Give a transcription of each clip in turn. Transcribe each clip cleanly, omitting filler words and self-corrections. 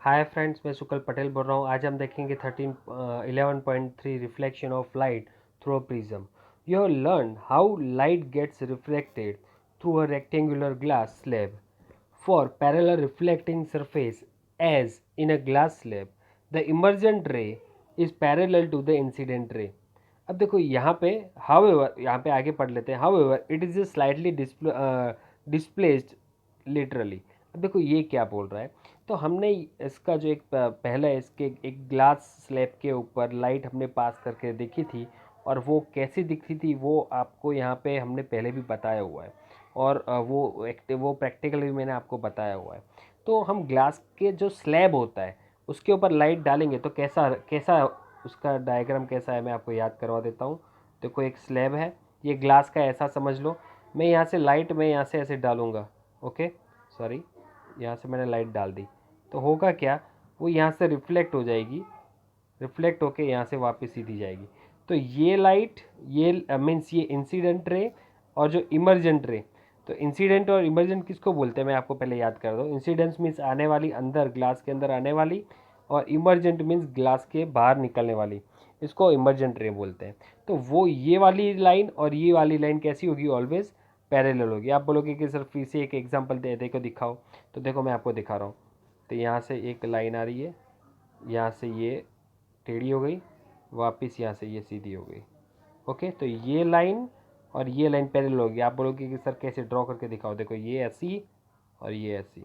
Hi friends, मैं सुकल पटेल बोल रहा हूँ। आज हम देखेंगे 11.3 reflection of light through a prism. You have learn how light gets reflected through a rectangular glass slab for parallel reflecting surface as in a glass slab. The emergent ray is parallel to the incident ray. अब देखो यहाँ पे however, यहाँ पे आगे पढ़ लेते हैं। however it is slightly displaced laterally. अब देखो ये क्या बोल रहा है। तो हमने इसका जो एक पहला इसके एक ग्लास स्लैब के ऊपर लाइट हमने पास करके देखी थी और वो कैसी दिखती थी वो आपको यहाँ पे हमने पहले भी बताया हुआ है और वो प्रैक्टिकल भी मैंने आपको बताया हुआ है। तो हम ग्लास के जो स्लैब होता है उसके ऊपर लाइट डालेंगे तो कैसा कैसा उसका डायग्राम कैसा है मैं आपको याद करवा देता हूँ। देखो एक स्लैब है, ये ग्लास का ऐसा समझ लो। मैं यहाँ से लाइट मैं यहाँ से ऐसे डालूँगा। ओके, सॉरी, यहाँ से मैंने लाइट डाल दी तो होगा क्या, वो यहाँ से रिफ्लेक्ट हो जाएगी, रिफ्लेक्ट होके यहाँ से वापस सीधी जाएगी। तो ये लाइट ये मीन्स ये इंसिडेंट रे और जो इमर्जेंट रे। तो इंसिडेंट और इमर्जेंट किसको बोलते हैं मैं आपको पहले याद कर दूँ। इंसिडेंस मीन्स आने वाली, अंदर ग्लास के अंदर आने वाली, और इमर्जेंट मीन्स ग्लास के बाहर निकलने वाली, इसको इमर्जेंट रे बोलते हैं। तो वो ये वाली लाइन और ये वाली लाइन कैसी होगी, ऑलवेज पैरेलल होगी। आप बोलोगे कि सर फिर से एक एग्जांपल दे देखो दिखाओ, तो देखो मैं आपको दिखा रहा हूँ। तो यहाँ से एक लाइन आ रही है, यहाँ से ये टेढ़ी हो गई, वापस यहाँ से ये सीधी हो गई। ओके, तो ये लाइन और ये लाइन पैरेलल होगी। आप बोलोगे कि सर कैसे ड्रॉ करके दिखाओ, देखो ये ऐसी और ये ऐसी।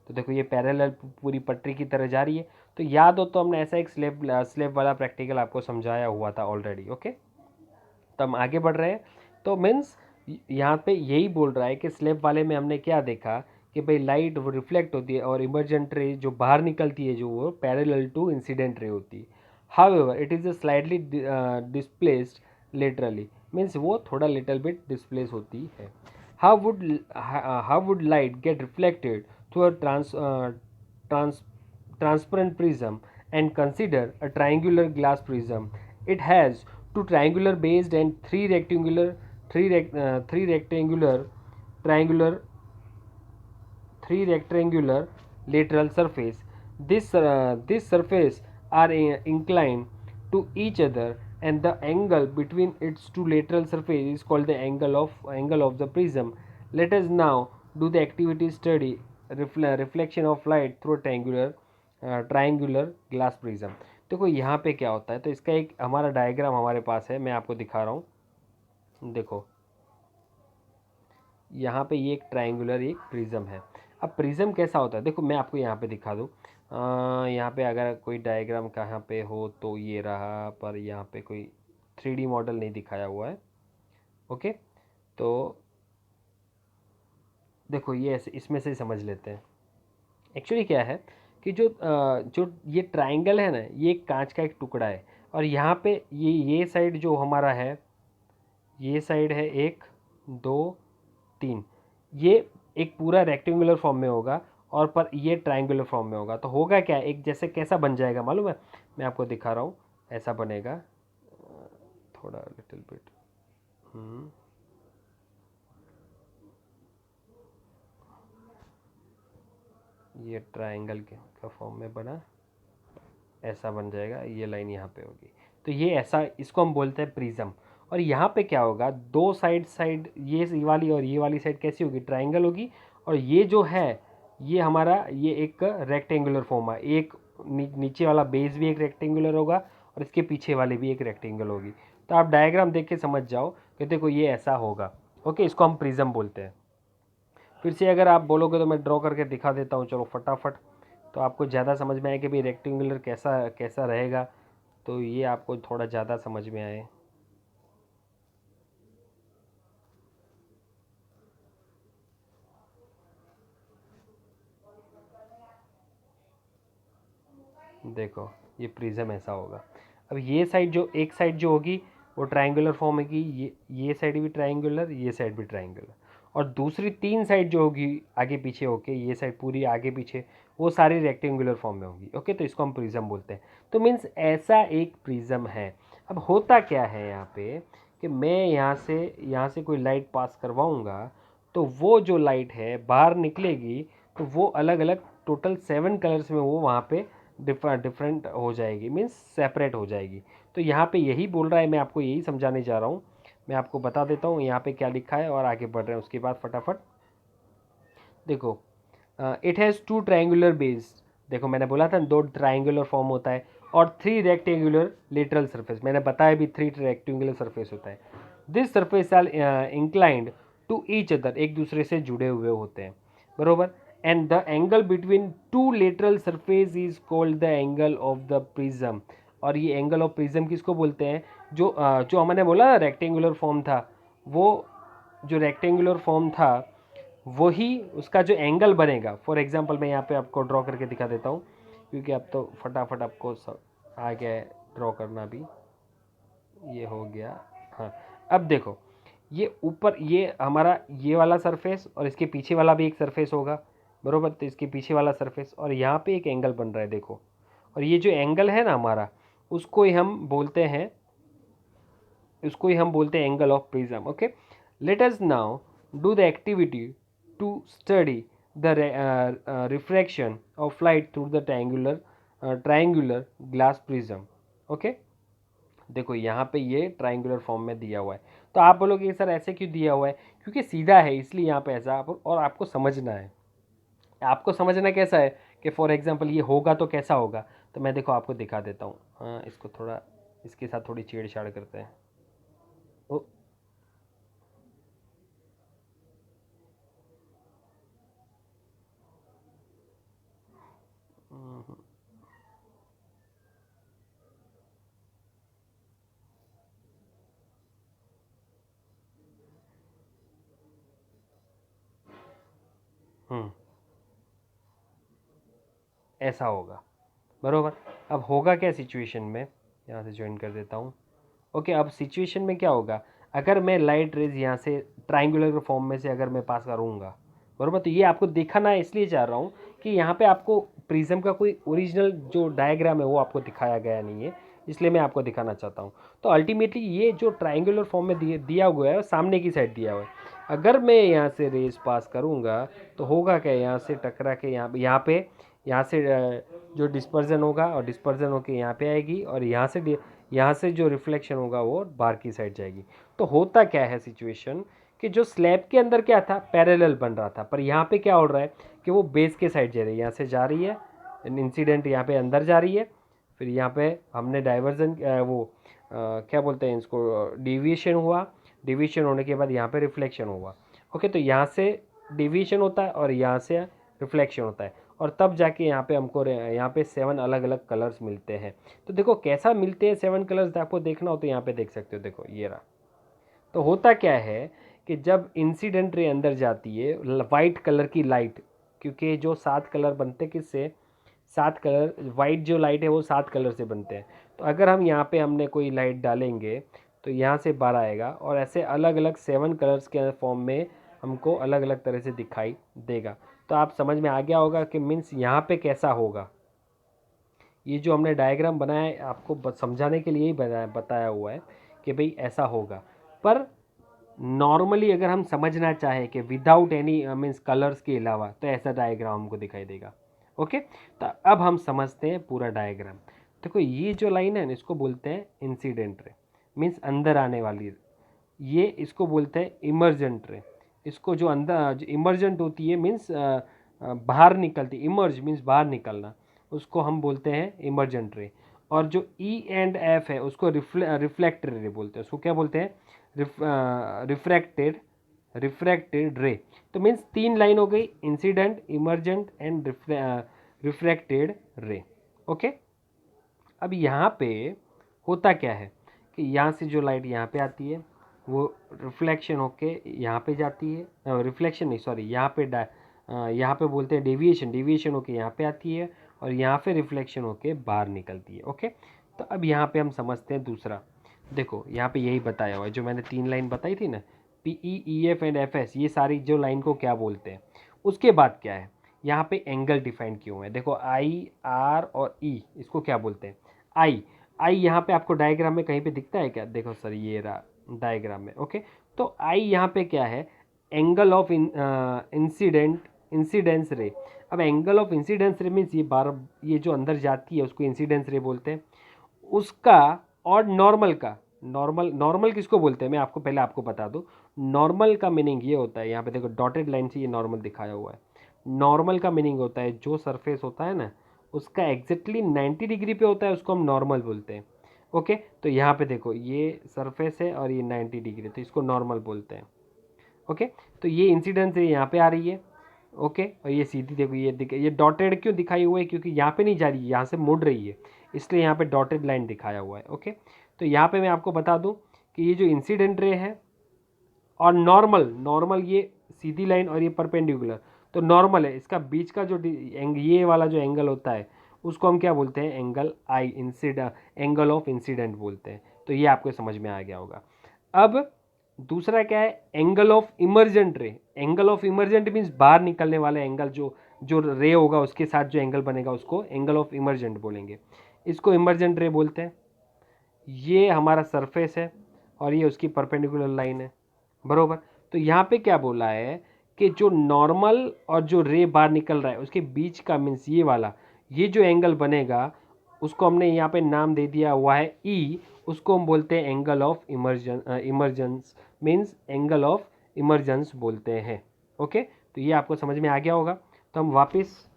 तो देखो ये पैरेलल पूरी पटरी की तरह जा रही है। तो याद हो तो हमने ऐसा एक स्लेब वाला प्रैक्टिकल आपको समझाया हुआ था ऑलरेडी। ओके, तो हम आगे बढ़ रहे हैं। तो मीन्स यहाँ पे यही बोल रहा है कि स्लेब वाले में हमने क्या देखा कि भाई लाइट वो रिफ्लेक्ट होती है और इमर्जेंट रे जो बाहर निकलती है जो वो पैरेलल टू इंसिडेंट रे होती है। However it is slightly displaced laterally, means वो थोड़ा लिटल बिट डिस्प्लेस होती है। How would light get reflected through a trans transparent prism and consider a triangular glass prism. It has two triangular based and three rectangular triangular three rectangular lateral surface. This surface are inclined to each other, and the angle between its two lateral surface is called the angle of the prism. Let us now do the activity study reflection of light through a triangular glass prism. देखो यहाँ पे क्या होता है, तो इसका एक हमारा डायग्राम हमारे पास है, मैं आपको दिखा रहा हूँ। देखो यहाँ पे ये एक ट्रायंगुलर एक प्रिज्म है। अब प्रिज्म कैसा होता है, देखो मैं आपको यहाँ पे दिखा दूँ। यहाँ पे अगर कोई डायग्राम कहाँ पे हो तो ये रहा, पर यहाँ पे कोई 3D मॉडल नहीं दिखाया हुआ है। ओके, तो देखो ये ऐसे इसमें से समझ लेते हैं। एक्चुअली क्या है कि जो ये ट्रायंगल है ना, ये एक कांच का एक टुकड़ा है, और यहाँ पे ये साइड जो हमारा है, ये साइड है 1 2 3, ये एक पूरा रेक्टेंगुलर फॉर्म में होगा और पर ये ट्रायंगुलर फॉर्म में होगा। तो होगा क्या, एक जैसे कैसा बन जाएगा मालूम है, मैं आपको दिखा रहा हूँ। ऐसा बनेगा, थोड़ा लिटिल बिट, ये ट्रायंगल के का फॉर्म में बना, ऐसा बन जाएगा, ये लाइन यहाँ पे होगी। तो ये ऐसा, इसको हम बोलते हैं प्रिज्म। और यहाँ पे क्या होगा, दो साइड ये वाली और ये वाली साइड कैसी होगी, ट्रायंगल होगी। और ये जो है ये हमारा ये एक रेक्टेंगुलर फॉर्म है। एक नीचे वाला बेस भी एक रेक्टेंगुलर होगा और इसके पीछे वाले भी एक रेक्टेंगल होगी। तो आप डायग्राम देख के समझ जाओ कि देखो ये ऐसा होगा। ओके, इसको हम प्रिज्म बोलते हैं। फिर से अगर आप बोलोगे तो मैं ड्रॉ करके दिखा देता हूँ, चलो फटाफट, तो आपको ज़्यादा समझ में आए कि भाई रेक्टेंगुलर कैसा कैसा रहेगा, तो ये आपको थोड़ा ज़्यादा समझ में आए। देखो ये प्रिज्म ऐसा होगा। अब ये साइड जो एक साइड जो होगी वो ट्रायंगुलर फॉर्म होगी, ये साइड भी ट्रायंगुलर, ये साइड भी ट्रायंगुलर, और दूसरी 3 साइड जो होगी आगे पीछे होके, ये साइड पूरी आगे पीछे, वो सारी रेक्टेंगुलर फॉर्म में होगी। ओके, तो इसको हम प्रिज्म बोलते हैं। तो मीन्स ऐसा एक प्रिज्म है। अब होता क्या है यहाँ पे कि मैं यहाँ से कोई लाइट पास करवाऊँगा तो वो जो लाइट है बाहर निकलेगी, तो वो अलग अलग टोटल 7 कलर्स में वो वहाँ पे डिफरेंट हो जाएगी, मीन्स सेपरेट हो जाएगी। तो यहाँ पे यही बोल रहा है, मैं आपको यही समझाने जा रहा हूँ। मैं आपको बता देता हूँ यहाँ पे क्या लिखा है और आगे बढ़ रहे हैं उसके बाद फटाफट। देखो, इट हैज़ 2 ट्रायंगुलर बेस। देखो मैंने बोला था 2 ट्रायंगुलर फॉर्म होता है और 3 रेक्टेंगुलर लेटरल सरफेस, मैंने बताया भी 3 रेक्टेंगुलर सरफेस होता है। This surface are inclined to each other, एक दूसरे से जुड़े हुए होते हैं, बरोबर। And the angle between 2 lateral surface is called the angle of the prism. और ये एंगल ऑफ प्रिज्म किसको बोलते हैं? जो मैंने बोला रेक्टेंगुलर फॉर्म था, वो जो रेक्टेंगुलर फॉर्म था वही उसका जो एंगल बनेगा। फॉर एग्जांपल मैं यहाँ पे आपको ड्रॉ करके दिखा देता हूँ, क्योंकि अब तो फटाफट आपको सब आ गया है ड्रॉ करना भी। ये हो गया, हाँ। अब देखो, ये ऊपर ये हमारा ये वाला सरफेस और इसके पीछे वाला भी एक सरफेस होगा, बरोबर। तो इसके पीछे वाला सरफेस और यहाँ पे एक एंगल बन रहा है, देखो। और ये जो एंगल है ना हमारा, उसको ही हम बोलते हैं angle of prism. Okay, let us now do the activity to study the refraction of light through the triangular glass prism. Okay, देखो यहाँ पे ये ट्रायंगुलर फॉर्म में दिया हुआ है। तो आप बोलोगे सर ऐसे क्यों दिया हुआ है? क्योंकि सीधा है इसलिए यहाँ पे ऐसा, और आपको समझना है। आपको समझना कैसा है कि फॉर एग्जांपल ये होगा तो कैसा होगा। तो मैं देखो आपको दिखा देता हूँ। हाँ, इसको थोड़ा इसके साथ थोड़ी छेड़छाड़ करते हैं। ओ, हम्म, हम्म, ऐसा होगा, बरोबर। अब होगा क्या सिचुएशन में, यहाँ से ज्वाइन कर देता हूँ। ओके, अब सिचुएशन में क्या होगा? अगर मैं लाइट रेज यहाँ से ट्राइंगुलर फॉर्म में से अगर मैं पास करूँगा, बरोबर, तो ये आपको दिखाना इसलिए चाह रहा हूँ कि यहाँ पे आपको प्रिज्म का कोई ओरिजिनल जो डायग्राम है वो आपको दिखाया गया नहीं है, इसलिए मैं आपको दिखाना चाहता हूँ। तो अल्टीमेटली ये जो ट्राइंगुलर फॉर्म में दिया हुआ है सामने की साइड दिया हुआ है। अगर मैं यहाँ से रेस पास करूँगा तो होगा क्या, यहाँ से टकरा के यहाँ से जो डिस्पर्जन होगा और डिस्पर्जन होके यहाँ पे आएगी और यहाँ से जो रिफ्लेक्शन होगा वो बाहर की साइड जाएगी। तो होता क्या है सिचुएशन कि जो स्लैब के अंदर क्या था, पैरेलल बन रहा था, पर यहाँ पे क्या हो रहा है कि वो बेस के साइड जा रही है, यहाँ से जा रही है इंसिडेंट, यहाँ पे अंदर जा रही है। फिर यहाँ पे हमने डाइवर्जन क्या बोलते हैं इसको, डिविएशन हुआ। डिविएशन होने के बाद यहाँ पे रिफ्लेक्शन हुआ। ओके, तो यहाँ से डिविएशन होता है और यहाँ से रिफ्लेक्शन होता है, और तब जाके यहाँ पे हमको यहाँ पे 7 अलग अलग कलर्स मिलते हैं। तो देखो कैसा मिलते हैं 7 कलर्स, आपको देखना हो तो यहाँ पे देख सकते हो। देखो ये रहा। तो होता क्या है कि जब इंसिडेंट रे अंदर जाती है वाइट कलर की लाइट, क्योंकि जो 7 कलर बनते किससे, 7 कलर, वाइट जो लाइट है वो 7 कलर से बनते हैं। तो अगर हम यहाँ पे हमने कोई लाइट डालेंगे तो यहाँ से बाहर आएगा और ऐसे अलग अलग 7 कलर्स के फॉर्म में हमको अलग अलग तरह से दिखाई देगा। तो आप समझ में आ गया होगा कि मीन्स यहाँ पे कैसा होगा। ये जो हमने डायग्राम बनाया है आपको समझाने के लिए ही बताया हुआ है कि भाई ऐसा होगा। पर नॉर्मली अगर हम समझना चाहें कि विदाउट एनी मीन्स कलर्स के अलावा, तो ऐसा डायग्राम हमको दिखाई देगा। ओके, तो अब हम समझते हैं पूरा डायग्राम। देखो ये जो लाइन है ना, इसको बोलते हैं इंसिडेंट रे, मीन्स अंदर आने वाली। ये इसको बोलते हैं इमर्जेंट रे। इसको जो अंदर जो इमर्जेंट होती है मीन्स बाहर निकलती, इमर्ज मीन्स बाहर निकलना, उसको हम बोलते हैं इमर्जेंट रे। और जो ई एंड एफ है उसको रिफ्लेक्टेड रे बोलते हैं। उसको क्या बोलते हैं? रिफ्रैक्टेड रे। तो मीन्स 3 लाइन हो गई, इंसिडेंट, इमर्जेंट एंड रिफ्रैक्टेड रे। ओके, अब यहाँ पे होता क्या है कि यहाँ से जो लाइट यहाँ पे आती है वो रिफ्लेक्शन होके यहाँ पे जाती है, रिफ्लेक्शन नहीं सॉरी, यहाँ पे बोलते हैं डेविएशन, डेविएशन होके यहाँ पे आती है और यहाँ पे रिफ्लेक्शन होके बाहर निकलती है। ओके, तो अब यहाँ पे हम समझते हैं दूसरा। देखो यहाँ पे यही बताया हुआ है, जो मैंने 3 लाइन बताई थी ना, P E E F and F S, ये सारी जो लाइन को क्या बोलते हैं। उसके बाद क्या है, यहाँ पे एंगल डिफाइन क्यों है। देखो आई, आर और ई, इसको क्या बोलते हैं? आई। आई यहाँ पे आपको डायग्राम में कहीं पे दिखता है क्या? देखो सर ये रहा डायग्राम में। ओके, तो आई यहाँ पे क्या है, angle of incident incidence ray. अब angle of incidence ray means ये जो अंदर जाती है उसको इंसिडेंस रे बोलते हैं, उसका और नॉर्मल का। नॉर्मल किसको बोलते हैं मैं आपको पहले आपको बता दूं। नॉर्मल का मीनिंग ये होता है, यहाँ पे देखो डॉटेड लाइन से ये नॉर्मल दिखाया हुआ है। नॉर्मल का मीनिंग होता है जो सरफेस होता है ना उसका एग्जैक्टली 90 डिग्री पे होता है उसको हम नॉर्मल बोलते हैं। ओके, तो यहाँ पे देखो ये सरफेस है और ये 90 डिग्री, तो इसको नॉर्मल बोलते हैं। ओके, तो ये इंसिडेंस है यहाँ पे आ रही है। ओके, और ये सीधी देखो ये डॉटेड क्यों दिखाई हुआ है, क्योंकि यहाँ पे नहीं जा रही है, यहाँ से मुड़ रही है, इसलिए यहाँ पे डॉटेड लाइन दिखाया हुआ है। ओके, तो यहाँ पे मैं आपको बता दूँ कि ये जो इंसिडेंट रे है और नॉर्मल नॉर्मल ये सीधी लाइन और ये परपेंडिकुलर, तो नॉर्मल है, इसका बीच का जो ये वाला जो एंगल होता है उसको हम क्या बोलते हैं, angle I angle of incident बोलते हैं। तो ये आपको समझ में आ गया होगा। अब दूसरा क्या है, एंगल ऑफ इमर्जेंट रे। एंगल ऑफ इमर्जेंट मीन्स बाहर निकलने वाला एंगल, जो जो रे होगा उसके साथ जो एंगल बनेगा उसको एंगल ऑफ इमर्जेंट बोलेंगे। इसको इमर्जेंट रे बोलते हैं। ये हमारा सरफेस है और ये उसकी परपेंडिकुलर लाइन है, बरोबर। तो यहाँ पे क्या बोला है कि जो नॉर्मल और जो रे बाहर निकल रहा है उसके बीच का मीन्स ये वाला, ये जो एंगल बनेगा उसको हमने यहाँ पे नाम दे दिया हुआ है ई, उसको हम बोलते हैं angle of emergence means angle of emergence बोलते हैं। ओके, तो ये आपको समझ में आ गया होगा। तो हम वापस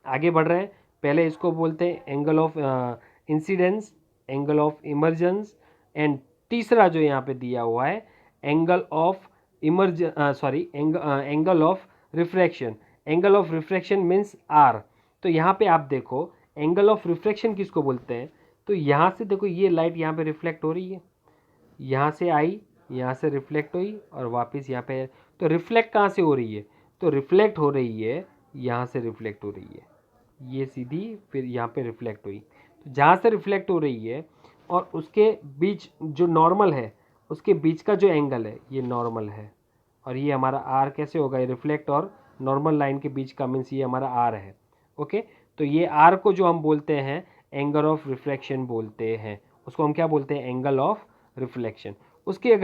आगे बढ़ रहे हैं। पहले इसको बोलते हैं angle of incidence, angle of emergence, and तीसरा जो यहाँ पे दिया हुआ है angle of angle of refraction. Angle of refraction means r. तो यहाँ पे आप देखो एंगल ऑफ रिफ्रैक्शन किसको बोलते हैं, तो यहाँ से देखो ये लाइट यहाँ पे रिफ्लेक्ट हो रही है, यहाँ से आई, यहाँ से रिफ्लेक्ट हुई और वापस यहाँ पे, तो रिफ्लेक्ट कहाँ से हो रही है, तो रिफ्लेक्ट हो रही है यहाँ से रिफ्लेक्ट हो रही है, ये सीधी फिर यहाँ पे रिफ्लेक्ट हुई। तो जहाँ से रिफ्लेक्ट हो रही है और उसके बीच जो नॉर्मल है उसके बीच का जो एंगल है ये नॉर्मल है, और ये हमारा आर कैसे होगा, ये रिफ्लेक्ट और नॉर्मल लाइन के बीच का मीन्स ये हमारा आर है। ओके, तो ये आर को जो हम बोलते हैं एंगल ऑफ रिफ्लेक्शन बोलते हैं, उसको हम क्या बोलते हैं, एंगल ऑफ रिफ्लेक्शन। उसके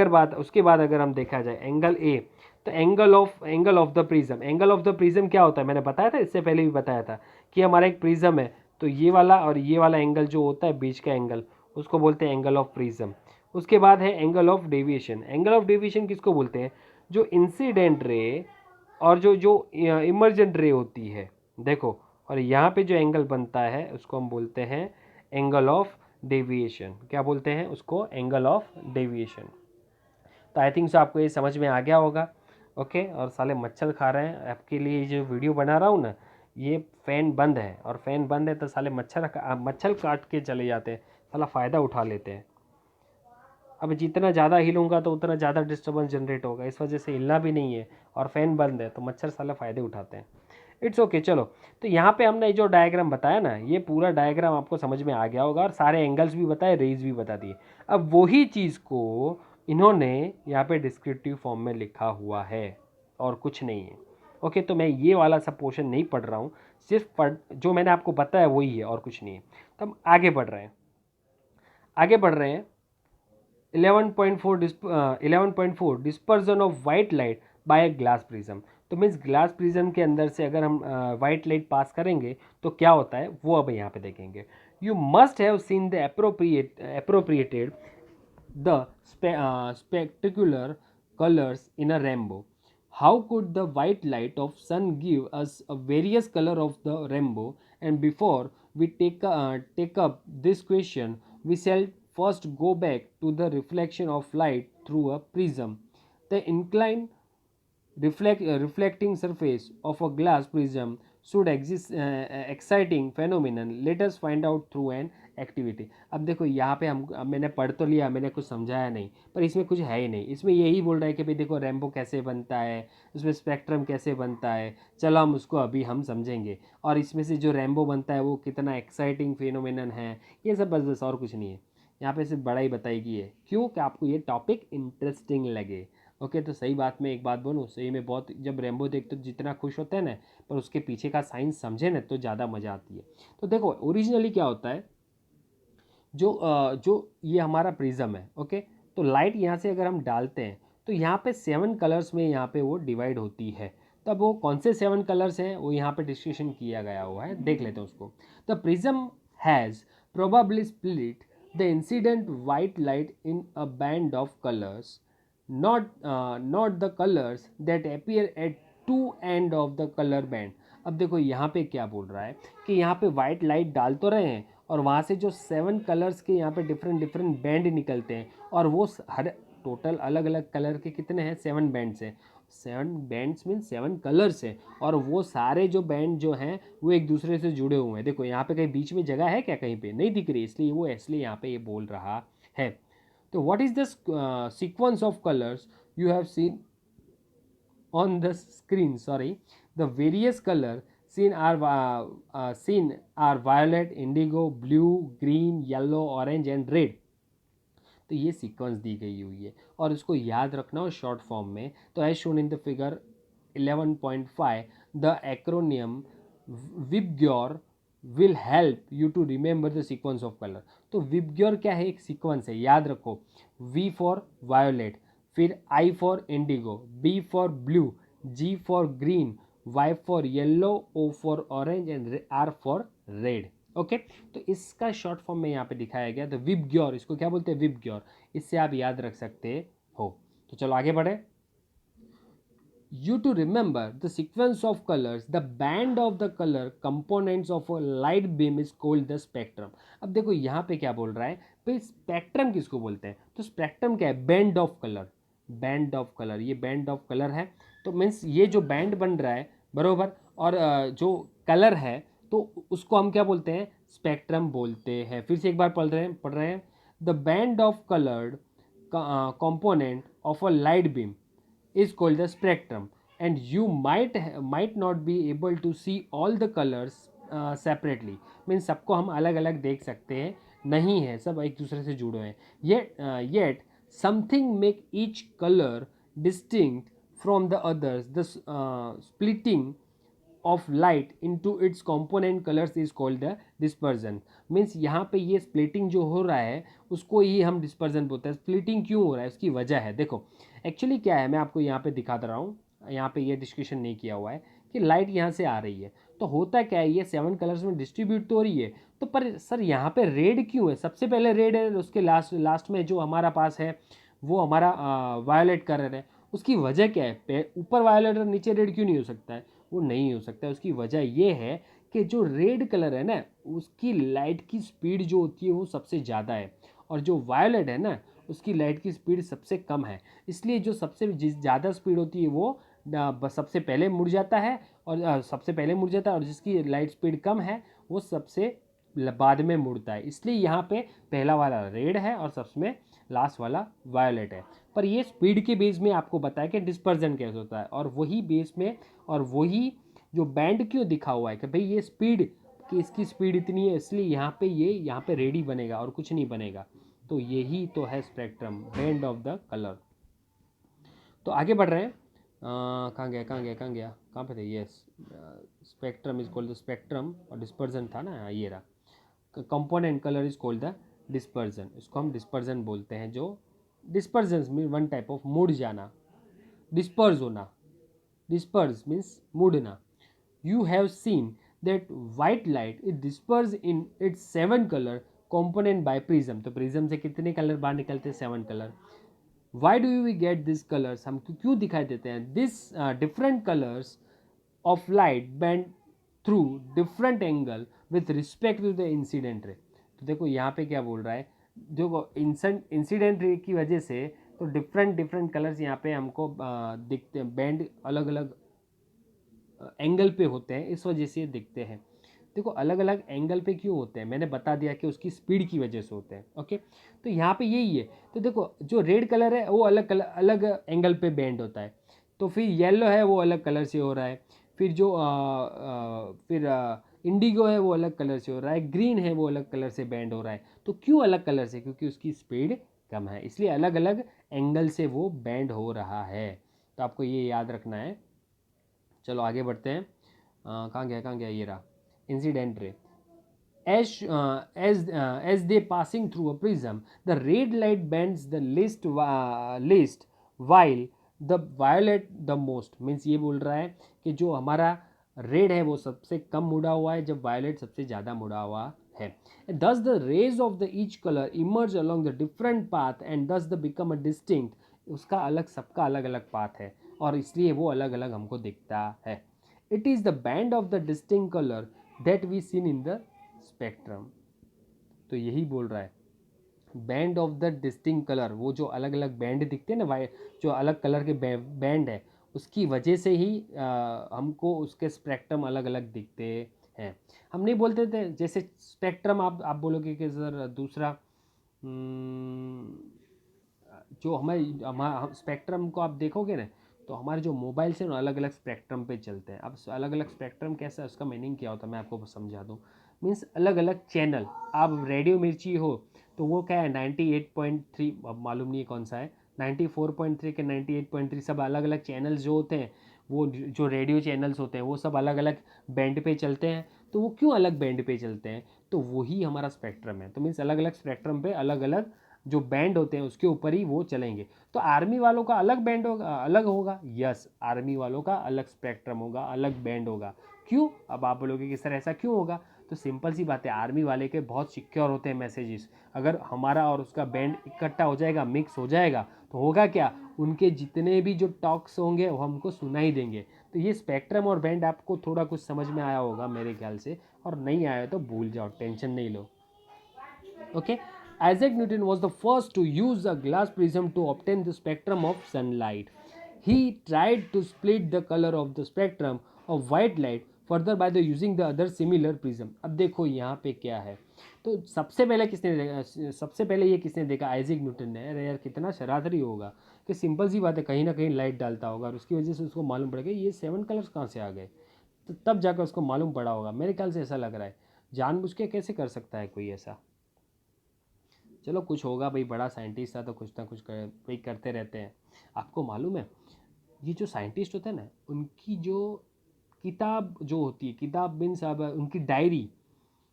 बाद अगर हम देखा जाए एंगल ए, तो angle of the prism. Angle of the prism क्या होता है, मैंने बताया था, इससे पहले भी बताया था कि हमारा एक प्रिज्म है, तो ये वाला और ये वाला एंगल जो होता है बीच का एंगल उसको बोलते हैं एंगल ऑफ प्रिज्म। उसके बाद है angle of deviation. Angle of deviation किसको बोलते हैं, जो इंसिडेंट रे और जो जो इमर्जेंट रे होती है, देखो, और यहाँ पे जो एंगल बनता है उसको हम बोलते हैं एंगल ऑफ डेविएशन। क्या बोलते हैं उसको, एंगल ऑफ डेविएशन। तो आई थिंक सो आपको ये समझ में आ गया होगा। ओके, और साले मच्छर खा रहे हैं, आपके लिए ये जो वीडियो बना रहा हूँ ना, ये फ़ैन बंद है, और फ़ैन बंद है तो साले मच्छर काट के चले जाते हैं, साला फ़ायदा उठा लेते हैं। अब जितना ज़्यादा हिलूंगा तो उतना ज़्यादा डिस्टर्बेंस जनरेट होगा, इस वजह से हिलना भी नहीं है, और फ़ैन बंद है तो मच्छर साला फ़ायदे उठाते हैं। इट्स ओके, चलो। तो यहाँ पे हमने जो डायग्राम बताया ना, ये पूरा डायग्राम आपको समझ में आ गया होगा, और सारे एंगल्स भी बताए, रेज भी बता दिए। अब वही चीज़ को इन्होंने यहाँ पे डिस्क्रिप्टिव फॉर्म में लिखा हुआ है और कुछ नहीं है। ओके, तो मैं ये वाला सब पोर्शन नहीं पढ़ रहा हूँ, सिर्फ जो मैंने आपको बताया वही है और कुछ नहीं है। तो हम आगे बढ़ रहे हैं, 11.4 dispersion of white light by a glass prism. तो मीन्स ग्लास प्रिज्म के अंदर से अगर हम वाइट लाइट पास करेंगे तो क्या होता है वो अब यहाँ पे देखेंगे। You must have seen the appropriated the spectacular colors in a rainbow. How could the white light of sun give us a various color of the rainbow? And before we take up this question, we shall first go back to the reflection of light through a prism. The inclined reflecting surface of a glass prism should exist exciting phenomenon. Let us find out through an activity. अब देखो यहाँ पे हम मैंने पढ़ तो लिया, मैंने कुछ समझाया नहीं, पर इसमें कुछ है ही नहीं। इसमें यही बोल रहा है कि भाई देखो रैम्बो कैसे बनता है, उसमें स्पेक्ट्रम कैसे बनता है, चलो हम उसको अभी हम समझेंगे, और इसमें से जो रैम्बो बनता है वो कितना एक्साइटिंग फिनोमिनन है, ये सब बस और कुछ नहीं है। यहाँ पे सिर्फ बड़ा ही बताएगी है, क्यों, कि आपको ये टॉपिक इंटरेस्टिंग लगे। ओके, तो सही बात में एक बात बोलूँ, सही में बहुत, जब रैम्बो देखते तो जितना खुश होते हैं ना, पर उसके पीछे का साइंस समझे ना तो ज़्यादा मज़ा आती है। तो देखो ओरिजिनली क्या होता है, जो ये हमारा प्रिज्म है, ओके, तो लाइट यहाँ से अगर हम डालते हैं तो यहाँ पे 7 कलर्स में यहाँ पे वो डिवाइड होती है। तो अब वो कौन से 7 कलर्स हैं वो यहाँ पे डिस्कशन किया गया हुआ है, देख लेते हैं उसको। The prism has probably split the incident white light in a band of colours, not the colors that appear at two end of the color band। अब देखो यहाँ पे क्या बोल रहा है कि यहाँ पे वाइट लाइट डाल तो रहे हैं और वहाँ से जो 7 कलर्स के यहाँ पे डिफरेंट डिफरेंट बैंड निकलते हैं, और वो हर टोटल अलग अलग कलर के कितने हैं, 7 बैंड्स हैं। 7 बैंड्स मीन 7 कलर्स हैं, और वो सारे जो बैंड जो हैं वो एक दूसरे से जुड़े हुए हैं। देखो यहाँ पे कहीं बीच में जगह है क्या, कहीं पे नहीं दिख रही, इसलिए यहाँ पे ये बोल रहा है। तो what is the sequence of colors you have seen on the screen? Sorry, the various color seen are violet, indigo, blue, green, yellow, orange and red। तो ये सीक्वेंस दी गई हुई है और इसको याद रखना हो शॉर्ट फॉर्म में। तो as shown in the figure 11.5 the acronym VIBGYOR will help you to remember the sequence of colour. तो विबग्योर क्या है, एक सीक्वेंस है, याद रखो। वी फॉर वायोलेट, फिर I for indigo, B for blue, G for green, Y for yellow, O for orange and R for red. Okay, तो इसका शॉर्ट फॉर्म में यहाँ पे दिखाया गया। तो विबग्योर, इसको क्या बोलते हैं, विबग्योर, इससे आप याद रख सकते हो। तो चलो आगे बढ़े। You to remember the sequence of colors, the band of the color components of a light beam is called the spectrum। अब देखो यहाँ पे क्या बोल रहा है, भाई स्पेक्ट्रम किसको बोलते हैं, तो स्पेक्ट्रम क्या है, band of colour. Band of colour, ये बैंड ऑफ कलर है। तो मीन्स ये जो बैंड बन रहा है बरोबर, और जो कलर है तो उसको हम क्या बोलते हैं, स्पेक्ट्रम बोलते हैं। फिर से एक बार पढ़ रहे हैं। The band of coloured component of a light beam is called the spectrum, and you might not be able to see all the colors separately। Means सबको हम अलग अलग देख सकते हैं नहीं है, सब एक दूसरे से जुड़े हैं। Yet something make each color distinct from the others। The splitting of light into its component colors is called the dispersion। Means यहाँ पे ये स्प्लिटिंग जो हो रहा है उसको ही हम डिस्पर्जन बोलते हैं। स्प्लिटिंग क्यों हो रहा है, उसकी वजह है। देखो एक्चुअली क्या है, मैं आपको यहाँ पे दिखा दे रहा हूँ, यहाँ पे ये डिस्कशन नहीं किया हुआ है कि लाइट यहाँ से आ रही है तो होता क्या है, ये 7 कलर्स में डिस्ट्रीब्यूट तो हो रही है, तो पर सर यहाँ पे रेड क्यों है, सबसे पहले रेड है, उसके लास्ट में जो हमारा पास है वो हमारा वायोलेट कलर है। उसकी वजह क्या है, ऊपर वायोलेट और नीचे रेड क्यों नहीं हो सकता है, वो नहीं हो सकता है। उसकी वजह ये है कि जो रेड कलर है ना उसकी लाइट की स्पीड जो होती है वो सबसे ज़्यादा है, और जो वायोलेट है ना उसकी लाइट की स्पीड सबसे कम है। इसलिए जो सबसे ज़्यादा स्पीड होती है वो सबसे पहले मुड़ जाता है, और जिसकी लाइट स्पीड कम है वो सबसे बाद में मुड़ता है। इसलिए यहाँ पे पहला वाला रेड है और सबसे लास्ट वाला वायोलेट है। पर ये स्पीड के बेस में आपको बताया कि डिस्पर्जन कैसे होता है, और वही बेस में, और वही जो बैंड क्यों दिखा हुआ है कि भाई ये स्पीड कि इसकी स्पीड इतनी है इसलिए यहाँ पे रेडी बनेगा और कुछ नहीं बनेगा। तो यही तो है spectrum, band of the colour. तो आगे बढ़ रहे हैं। कहाँ पे थे, yes, spectrum is called the spectrum, और डिस्पर्जन था ना, ये रहा। Component colour is called the dispersion, इसको हम डिस्पर्जन बोलते हैं। जो dispersion mean one type of मुड़ जाना, डिस्पर्ज होना। डिस्पर्स मीन्स मुड़ना। You have seen that white light is dispersed in its 7 color component by prism। तो प्रिज्म से कितने कलर बाहर निकलते हैं, 7 colour. Why do we get these colors, हम क्यों दिखाई देते हैं, this different colors of light bend through different angle with respect to the incident ray। तो देखो यहाँ पे क्या बोल रहा है, देखो इंसिडेंट रे की वजह से तो डिफरेंट कलर्स यहाँ पे हमको दिखते हैं, बैंड अलग अलग एंगल पे होते हैं, इस वजह से ये दिखते हैं। देखो अलग अलग एंगल पे क्यों होते हैं, मैंने बता दिया कि उसकी स्पीड की वजह से होते हैं। ओके, तो यहाँ पे यही है। तो देखो जो रेड कलर है वो अलग एंगल पे बेंड होता है, तो फिर येलो है वो अलग कलर से हो रहा है, फिर जो फिर इंडिगो है वो अलग कलर से हो रहा है, ग्रीन है वो अलग कलर से बेंड हो रहा है। तो क्यों अलग कलर से, क्योंकि उसकी स्पीड कम है, इसलिए अलग अलग एंगल से वो बेंड हो रहा है। तो आपको ये याद रखना है। चलो आगे बढ़ते हैं। कहाँ गया, ये रहा incident ray. As they passing through a prism, the red light bends the least while the violet the most। Means ये बोल रहा है कि जो हमारा रेड है वो सबसे कम मुड़ा हुआ है, जब वायलेट सबसे ज़्यादा मुड़ा हुआ है. Thus the rays of the each color emerge along the different path and thus the become a distinct. उसका अलग, सबका अलग अलग पाथ है और इसलिए वो अलग अलग हमको दिखता है. It is the band of the distinct color that we seen in the spectrum. तो यही बोल रहा है, band of the distinct colour, वो जो अलग अलग बैंड दिखते हैं ना, जो अलग कलर के बैंड है, उसकी वजह से ही हमको उसके स्पेक्ट्रम अलग अलग दिखते हैं. हम नहीं बोलते थे जैसे स्पेक्ट्रम, आप बोलोगे कि सर दूसरा जो हमारे स्पेक्ट्रम को आप देखोगे ना, तो हमारे जो मोबाइल से ना अलग अलग स्पेक्ट्रम पे चलते हैं. अब अलग अलग स्पेक्ट्रम कैसा है, उसका मीनिंग क्या होता है मैं आपको समझा दूँ. मीन्स अलग अलग चैनल. आप रेडियो मिर्ची हो तो वो क्या है 98.3, अब मालूम नहीं है कौन सा है, 94.3 के 98.3, सब अलग अलग चैनल्स जो होते हैं, वो जो रेडियो चैनल्स होते हैं वो सब अलग अलग बैंड पे चलते हैं. तो वो क्यों अलग बैंड पे चलते हैं, तो वही हमारा स्पेक्ट्रम है. तो मीन्स अलग अलग स्पेक्ट्रम पे अलग अलग जो बैंड होते हैं उसके ऊपर ही वो चलेंगे. तो आर्मी वालों का अलग बैंड होगा, अलग होगा. यस, आर्मी वालों का अलग स्पेक्ट्रम होगा, अलग बैंड होगा. क्यों? अब आप बोलोगे कि सर ऐसा क्यों होगा, तो सिंपल सी बात है, आर्मी वाले के बहुत सिक्योर होते हैं मैसेजेस. अगर हमारा और उसका बैंड इकट्ठा हो जाएगा, मिक्स हो जाएगा, तो होगा क्या, उनके जितने भी जो टॉक्स होंगे वो हमको सुनाई देंगे. तो ये स्पेक्ट्रम और बैंड आपको थोड़ा कुछ समझ में आया होगा मेरे ख्याल से, और नहीं आया तो भूल जाओ, टेंशन नहीं लो. Okay, Isaac Newton was the first to use a glass prism to obtain the spectrum of sunlight. He tried to split the color of the spectrum of white light further by the using the other similar prism. अब देखो यहाँ पे क्या है, तो सबसे पहले किसने देखा, सबसे पहले ये किसने देखा, आइजैक न्यूटन ने. अरे यार कितना शरारती होगा कि सिंपल सी बात है, कहीं ना कहीं लाइट डालता होगा और उसकी वजह से उसको मालूम पड़ेगा ये 7 कलर्स कहाँ से आ गए, तो तब जाकर उसको मालूम पड़ा होगा. मेरे ख्याल से ऐसा लग रहा है. जानबूझ के कैसे कर सकता है कोई ऐसा. चलो कुछ होगा भाई, बड़ा साइंटिस्ट था तो कुछ ना कुछ भाई करते रहते हैं. आपको मालूम है ये जो साइंटिस्ट होते हैं ना, उनकी जो किताब जो होती है, किताब मीन्स अब उनकी डायरी,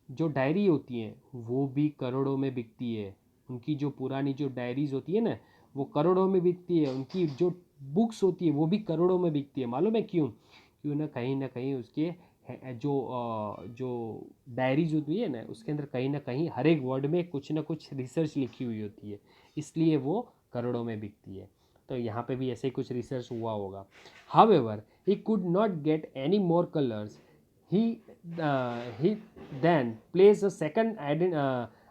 जो डायरी होती है वो भी करोड़ों में बिकती है. उनकी जो पुरानी जो डायरीज होती है ना, वो करोड़ों में बिकती है. उनकी जो बुक्स होती है वो भी करोड़ों में बिकती है. मालूम है क्यों? क्यों ना कहीं उसके जो डायरीज होती है ना, उसके अंदर कहीं ना कहीं हर एक वर्ड में कुछ ना कुछ रिसर्च लिखी हुई होती है, इसलिए वो करोड़ों में बिकती है. तो यहाँ पे भी ऐसे ही कुछ रिसर्च हुआ होगा. However he could not get any more colours. He then placed a second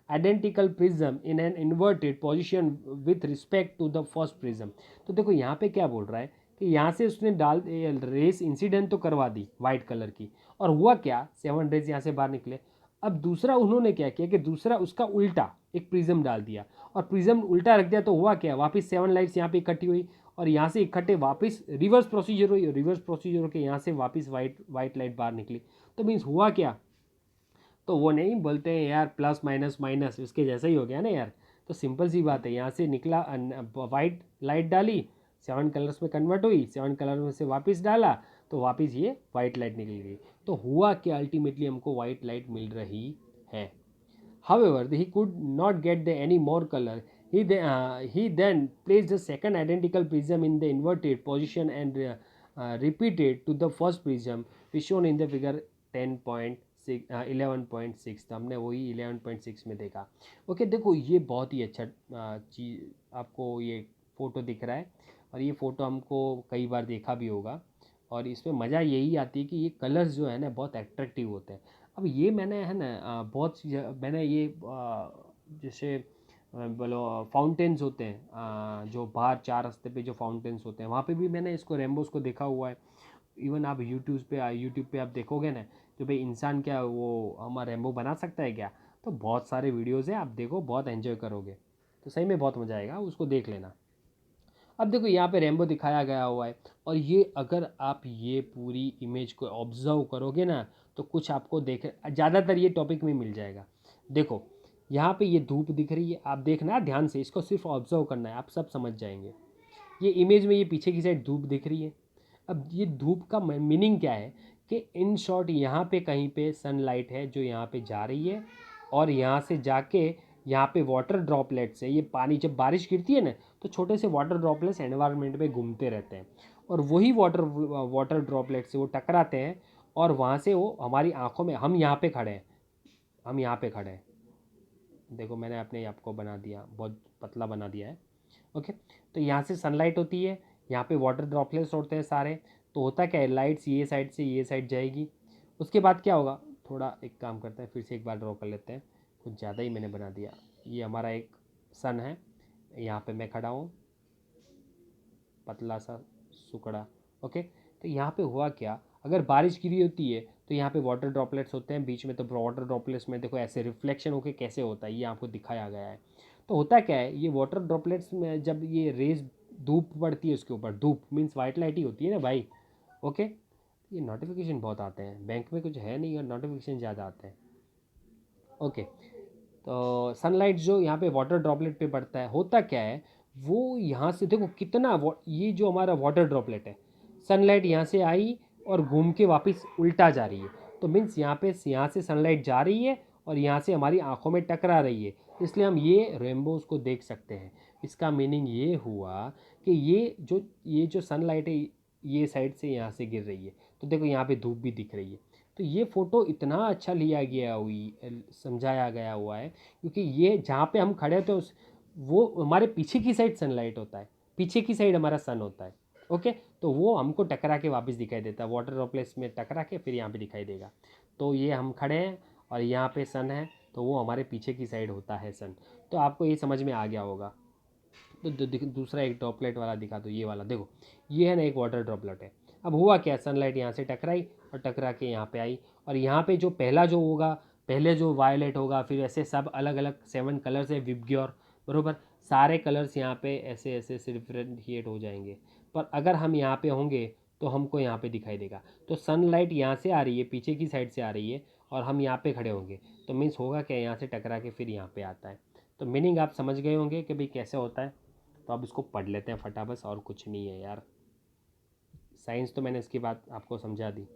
identical prism in an inverted position with respect to the first prism. तो देखो यहाँ पे क्या बोल रहा है कि यहाँ से उसने डाल रेस इंसिडेंट तो करवा दी वाइट कलर की, और हुआ क्या, 7 रेज यहाँ से बाहर निकले. अब दूसरा उन्होंने क्या किया कि दूसरा उसका उल्टा एक प्रिज्म डाल दिया, और प्रिज्म उल्टा रख दिया, तो हुआ क्या, वापस 7 लाइट्स यहाँ पे इकट्ठी हुई, और यहाँ से इकट्ठे वापस रिवर्स प्रोसीजर हुई, रिवर्स प्रोसीजर के यहाँ से वापस वाइट लाइट बाहर निकली. तो मीन्स हुआ क्या, तो वो नहीं बोलते हैं यार प्लस माइनस माइनस, उसके जैसा ही हो गया ना यार. तो सिंपल सी बात है, यहाँ से निकला वाइट लाइट डाली, 7 कलर्स में कन्वर्ट हुई, 7 कलर में से वापस डाला, तो वापस ये वाइट लाइट निकल गई. तो हुआ कि अल्टीमेटली हमको वाइट लाइट मिल रही है. However, he could not get any more color. He then placed the second identical prism in the inverted position and repeated to the first prism, which shown in the figure 10.6 11.6. तो हमने वही 11.6 में देखा. Okay देखो ये बहुत ही अच्छा चीज़, आपको ये फ़ोटो दिख रहा है, और ये फ़ोटो हमको कई बार देखा भी होगा, और इसमें मज़ा यही आती है कि ये कलर्स जो है ना बहुत एट्रैक्टिव होते हैं. अब ये मैंने है ना मैंने ये जैसे बोलो फाउंटेन्स होते हैं, जो बाहर 4 रास्ते पे जो फाउंटेन्स होते हैं वहाँ पे भी मैंने इसको रेम्बोस को देखा हुआ है. इवन आप यूट्यूब पे आप देखोगे ना, तो भाई इंसान क्या वो हमारा रेम्बो बना सकता है क्या, तो बहुत सारे वीडियोज़ हैं, आप देखो बहुत एंजॉय करोगे. तो सही में बहुत मज़ा आएगा, उसको देख लेना. अब देखो यहाँ पे रेम्बो दिखाया गया हुआ है, और ये अगर आप ये पूरी इमेज को ऑब्जर्व करोगे ना, तो कुछ आपको देख ज़्यादातर ये टॉपिक में मिल जाएगा. देखो यहाँ पे ये धूप दिख रही है, आप देखना ध्यान से, इसको सिर्फ ऑब्जर्व करना है, आप सब समझ जाएंगे. ये इमेज में ये पीछे की साइड धूप दिख रही है. अब ये धूप का मीनिंग क्या है कि इन शॉर्ट यहाँ पे कहीं पे सनलाइट है जो यहाँ पे जा रही है, और यहाँ से जाके यहाँ पे वाटर ड्रॉपलेट्स है. ये पानी जब बारिश गिरती है ना, तो छोटे से वाटर ड्रॉपलेट्स एनवायरनमेंट में घूमते रहते हैं, और वही वाटर ड्रॉपलेट से वो टकराते हैं और वहाँ से वो हमारी आँखों में, हम यहाँ पे खड़े हैं, हम यहाँ पे खड़े हैं, देखो मैंने अपने आपको बना दिया, बहुत पतला बना दिया है। ओके, तो यहाँ से सनलाइट होती है, यहाँ पे वाटर ड्रॉपलेट्स होते हैं सारे। तो होता क्या है, लाइट्स ये साइड से ये साइड जाएगी, उसके बाद क्या होगा, थोड़ा एक काम करते हैं, फिर से एक बार ड्रॉ कर लेते हैं, कुछ ज़्यादा ही मैंने बना दिया। ये हमारा एक सन है, यहाँ पे मैं खड़ा हूँ, पतला सा सुकड़ा। ओके, तो यहाँ पे हुआ क्या, अगर बारिश गिरी होती है तो यहाँ पे वाटर ड्रॉपलेट्स होते हैं बीच में, तो वाटर ड्रॉपलेट्स में देखो ऐसे रिफ्लेक्शन होके कैसे होता है, ये आपको दिखाया गया है। तो होता क्या है, ये वाटर ड्रॉपलेट्स में जब ये रेज धूप पड़ती है उसके ऊपर, धूप मीन्स वाइट लाइट ही होती है ना भाई। ओके, ये नोटिफिकेशन बहुत आते हैं, बैंक में कुछ है नहीं और नोटिफिकेशन ज़्यादा आते हैं। ओके, तो सनलाइट जो यहाँ पे वाटर ड्रॉपलेट पे पड़ता है, होता क्या है, वो यहाँ से देखो कितना ये जो हमारा वाटर ड्रॉपलेट है, सनलाइट यहाँ से आई और घूम के वापस उल्टा जा रही है। तो मीन्स यहाँ से सनलाइट जा रही है और यहाँ से हमारी आंखों में टकरा रही है, इसलिए हम ये रेनबोज को देख सकते हैं। इसका मीनिंग ये हुआ कि ये जो सनलाइट है, ये साइड से यहाँ से गिर रही है, तो देखो यहाँ पे धूप भी दिख रही है। तो ये फ़ोटो इतना अच्छा लिया गया हुई समझाया गया हुआ है, क्योंकि ये जहाँ पे हम खड़े होते हैं उस वो हमारे पीछे की साइड सनलाइट होता है, पीछे की साइड हमारा सन होता है। ओके, तो वो हमको टकरा के वापस दिखाई देता है, वाटर ड्रॉपलेट्स में टकरा के फिर यहाँ पे दिखाई देगा। तो ये हम खड़े हैं और यहाँ पे सन है, तो वो हमारे पीछे की साइड होता है सन। तो आपको ये समझ में आ गया होगा। तो दूसरा एक ड्रॉपलेट वाला दिखा दो, ये वाला देखो, ये है ना एक वाटर ड्रॉपलेट है। अब हुआ क्या, सनलाइट यहाँ से टकराई और टकरा के यहाँ पे आई, और यहाँ पे जो पहला जो होगा, पहले जो वायलेट होगा, फिर ऐसे सब अलग अलग 7 कलर्स है विबग्योर, बरोबर, सारे कलर्स यहाँ पे ऐसे ऐसे ऐसे डिफ्रेंशिएट हो जाएंगे। पर अगर हम यहाँ पे होंगे तो हमको यहाँ पे दिखाई देगा। तो सनलाइट यहाँ से आ रही है, पीछे की साइड से आ रही है, और हम यहाँ पे खड़े होंगे, तो मीन्स होगा क्या, यहाँ से टकरा के फिर यहाँ पे आता है। तो मीनिंग आप समझ गए होंगे कि भाई कैसे होता है। तो अब इसको पढ़ लेते हैं फटाफट, और कुछ नहीं है यार, साइंस तो मैंने इसकी बात आपको समझा दी।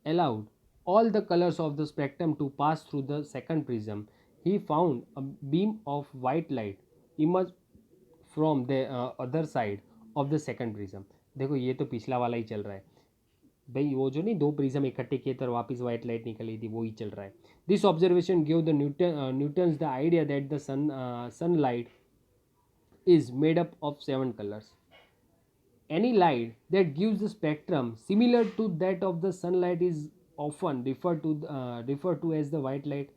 Allowed all the colors of the spectrum to pass through the second prism, he found a beam of white light emerge from the other side of the second prism। देखो ये तो पिछला वाला ही चल रहा है भाई, वो जो नहीं दो प्रिज्म इकट्ठे किए थे और वापस वाइट लाइट निकली थी, वो ही चल रहा है। This observation give the Newton's the idea that the sunlight is made up of 7 colors. Any light that gives a spectrum similar to that of the sunlight is often referred to as the white light.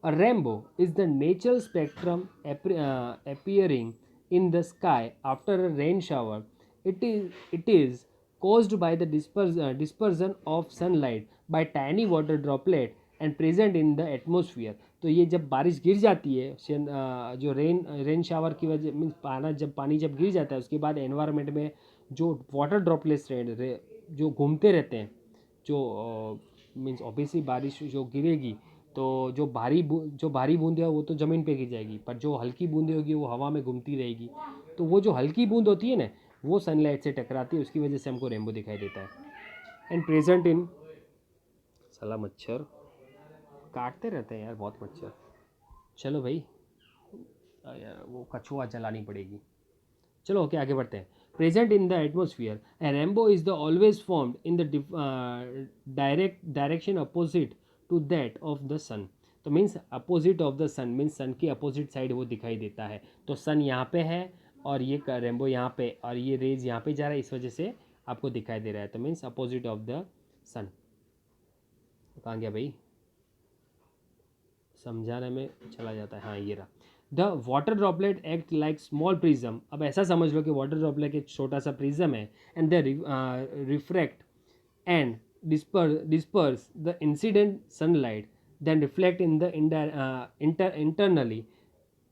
A rainbow is the natural spectrum appearing in the sky after a rain shower. It is caused by the dispersion of sunlight by tiny water droplet and present in the atmosphere। तो ये जब बारिश गिर जाती है, जो rain shower की वजह मीन्स पानी जब गिर जाता है, उसके बाद एनवायरनमेंट में जो वाटर ड्रॉपलेट्स जो घूमते रहते हैं, जो मीन्स ऑब्वियसली बारिश जो गिरेगी तो जो भारी बूंदें है वो तो ज़मीन पे गिर जाएगी, पर जो हल्की बूंदें होगी वो हवा में घूमती रहेगी। तो वो जो हल्की बूंद होती है ना, वो सनलाइट से टकराती है, उसकी वजह से हमको रेनबो दिखाई देता है। एंड प्रेजेंट इन, साला मच्छर काटते रहते हैं यार, बहुत मच्छर। चलो भाई, यार वो कछुआ जलानी पड़ेगी। चलो ओके, आगे बढ़ते हैं। Present in the atmosphere, a rainbow is the always formed in the direction opposite to that of the sun. तो means opposite of the sun means sun की अपोजिट साइड वो दिखाई देता है। तो सन यहाँ पे है और ये रेनबो यहाँ पे, और ये रेज यहाँ पे जा रहा है, इस वजह से आपको दिखाई दे रहा है। तो मीन्स अपोजिट ऑफ द सन। कहाँ गया भाई, समझाने में चला जाता है। हाँ ये रहा। The water droplet act like small prism. अब ऐसा समझ लो कि वाटर ड्रॉपलेट एक छोटा सा प्रिज्म है, and they refract and disperse the incident sunlight, then reflect in the internally,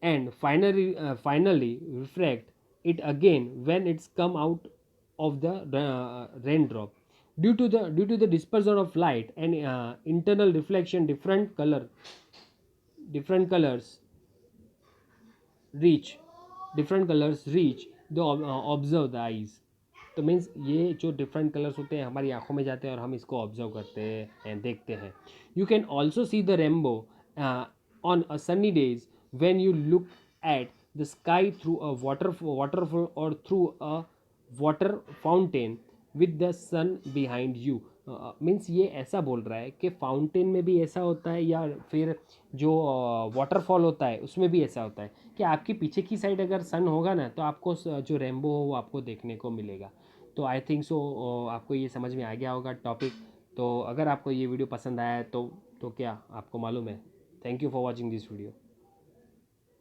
and finally refract it again when it's come out of the raindrop. Due to the dispersion of light and internal reflection, different colors reach the observe the eyes। तो means ये जो different colours होते हैं हमारी आंखों में जाते हैं और हम इसको ऑब्जर्व करते हैं, देखते हैं। You can also see the rainbow on a sunny days when you look at the sky through a waterfall और through a water fountain with the sun behind you. Means ये ऐसा बोल रहा है कि फाउंटेन में भी ऐसा होता है, या फिर जो वाटरफॉल होता है उसमें भी ऐसा होता है कि आपकी पीछे की साइड अगर सन होगा ना तो आपको जो रेनबो हो वो आपको देखने को मिलेगा। तो आई थिंक सो आपको ये समझ में आ गया होगा टॉपिक। तो अगर आपको ये वीडियो पसंद आया है तो क्या आपको मालूम है। Thank you for watching this video.